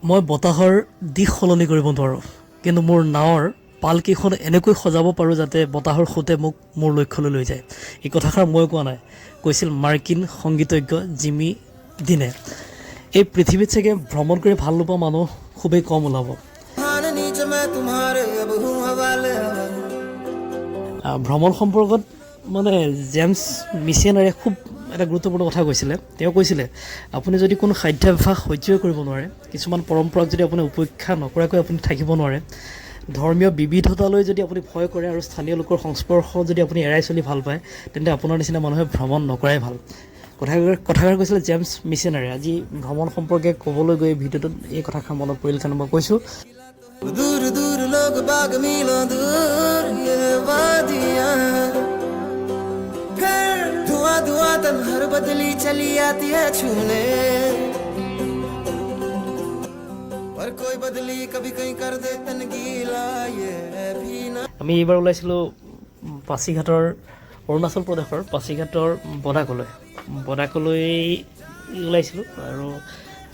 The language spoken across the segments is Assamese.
মই বতাহৰ দিশ সলনি কৰিব নোৱাৰোঁ, কিন্তু মোৰ নাৱৰ পালকেইখন এনেকৈ সজাব পাৰোঁ যাতে বতাহৰ সোঁতে মোক মোৰ লক্ষ্যলৈ লৈ যায়। এই কথাষাৰ মই কোৱা নাই, কৈছিল মাৰ্কিন সংগীতজ্ঞ জিমি ডিনে। এই পৃথিৱীত চাগে ভ্ৰমণ কৰি ভাল নোপোৱা মানুহ খুবেই কম ওলাব। ভ্ৰমণ সম্পৰ্কত মানে জেমছ মিচেনাৰে খুব এটা গুৰুত্বপূৰ্ণ কথা কৈছিলে। তেওঁ কৈছিলে, আপুনি যদি কোনো খাদ্যাভ্যাস সহ্যই কৰিব নোৱাৰে, কিছুমান পৰম্পৰাক যদি আপুনি উপেক্ষা নকৰাকৈ আপুনি থাকিব নোৱাৰে, ধৰ্মীয় বিবিধতালৈ যদি আপুনি ভয় কৰে আৰু স্থানীয় লোকৰ সংস্পৰ্শ যদি আপুনি এৰাই চলি ভাল পায়, তেন্তে আপোনাৰ নিচিনা মানুহে ভ্ৰমণ নকৰাই ভাল। কথাষাৰ কৈছিলে জেমছ মিচেনাৰে। আজি ভ্ৰমণ সম্পৰ্কে ক'বলৈ গৈ ভিডিঅ'টোত এই কথাষাৰ মনত পৰিল কাৰণে মই কৈছোঁ। दूर दूर लोग बाग मीलों दूर ये वादियां फिर धुआं धुआं तन्हर बदली चली आती है छूने पर कोई बदली कभी कहीं कर दे तन गीला ये भी ना। আমি এইবাৰ ওলাইছিলোঁ পাছিঘাটৰ অৰুণাচল প্ৰদেশৰ পাছিঘাটৰ বদাকলৈ ওলাইছিলোঁ। আৰু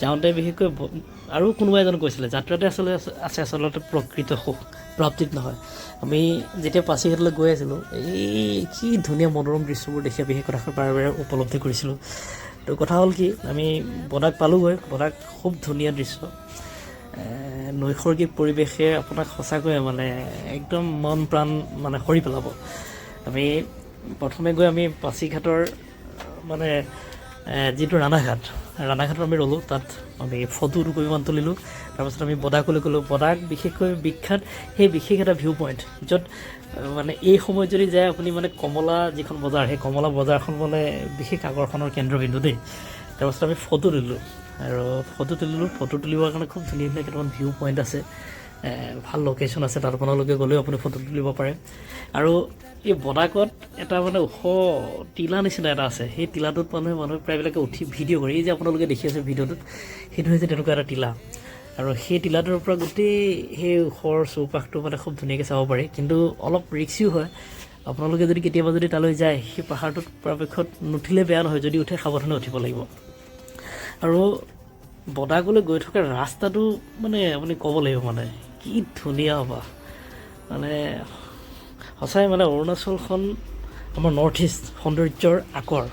যাওঁতে বিশেষকৈ আৰু কোনোবা এজন কৈছিলে, যাত্ৰাতে আচলতে প্ৰকৃত সুখ প্ৰাপ্তিত নহয়। আমি যেতিয়া পাছিঘাটলৈ গৈ আছিলোঁ, এই কি ধুনীয়া মনোৰম দৃশ্যবোৰ দেখি বিশেষ কথাষাৰ বাৰে বাৰে উপলব্ধি কৰিছিলোঁ। তো কথা হ'ল কি, আমি বদাক পালোঁগৈ। বদাক খুব ধুনীয়া দৃশ্য, নৈসৰ্গিক পৰিৱেশে আপোনাক সঁচাকৈ মানে একদম মন প্ৰাণ মানে সৰি পেলাব। আমি প্ৰথমে গৈ আমি পাছিঘাটৰ মানে যিটো ৰাণাঘাটত আমি ৰ'লোঁ। তাত আমি ফটো দুকপিমান তুলিলোঁ। তাৰপাছত আমি বদাকলৈ গ'লোঁ। বদাক বিশেষকৈ বিখ্যাত সেই বিশেষ এটা ভিউ পইণ্ট, য'ত মানে এই সময়ত যদি যায় আপুনি মানে কমলা যিখন বজাৰ, সেই কমলা বজাৰখন মানে বিশেষ আকৰ্ষণৰ কেন্দ্ৰবিন্দু দেই। তাৰপাছত আমি ফটো তুলিলোঁ আৰু ফটো তুলিবৰ কাৰণে খুব ধুনীয়া ধুনীয়া কেইটামান ভিউ পইণ্ট আছে, ভাল লোকেশ্যন আছে। তাত আপোনালোকে গ'লেও আপুনি ফটো তুলিব পাৰে। আৰু এই বদাকত এটা মানে ওখ টিলা নিচিনা এটা আছে। সেই টিলাটোত মানুহে প্ৰায়বিলাকে উঠি ভিডিঅ' কৰে। এই যে আপোনালোকে দেখি আছে ভিডিঅ'টোত, সেইটো হৈছে তেনেকুৱা এটা টিলা। আৰু সেই টিলাটোৰ পৰা গোটেই সেই ওখৰ চৌপাশটো মানে খুব ধুনীয়াকৈ চাব পাৰি। কিন্তু অলপ ৰিক্সিও হয়। আপোনালোকে যদি কেতিয়াবা তালৈ যায়, সেই পাহাৰটোত পৰাপক্ষত নুঠিলে বেয়া নহয়, যদি উঠে সাৱধানে উঠিব লাগিব। আৰু বদাকলৈ গৈ থকা ৰাস্তাটো মানে আপুনি ক'ব লাগিব, মানে কি ধুনীয়া হ'ব। মানে সঁচাই মানে অৰুণাচলখন আমাৰ নৰ্থ ইষ্ট সৌন্দৰ্যৰ আকৰ।